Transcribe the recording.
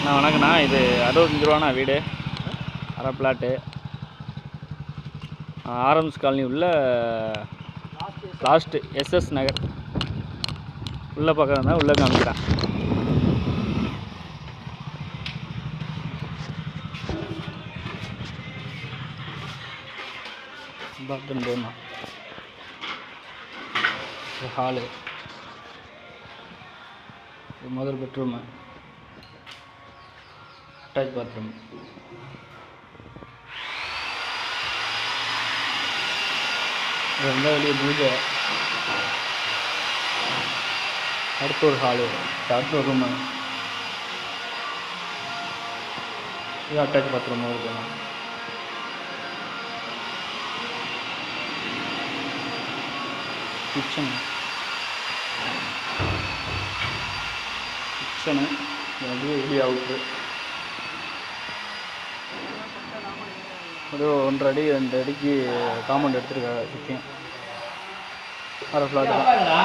வணக்கண்ணா. இது 65 ரூபாண்ணா வீடு, அரை பிளாட்டு, ஆரம்ஸ் காலனி உள்ள லாஸ்ட்டு எஸ்எஸ் நகர் உள்ளே பக்கம் இருந்தால் உள்ளே காமிக்கிறேன். பாத்ரூம் போகணும், ஹாலு, முதல் பெட்ரூமு, அட்டாச் பாத்ரூம், ரெண்டாவது வெளியே பூஜை, அடுத்து ஒரு ஹாலு, அடுத்து ஒரு ரூமு, இது அட்டாச் பாத்ரூம் இருக்குண்ணா. கிச்சனு அது வெளியே அவுட்ரு, ஒரு 1.5 அடி 2 அடிக்கு காம்பவுண்ட் எடுத்துருக்காங்க சுற்றியும். அரை ஃப்ளாட்டு தான்.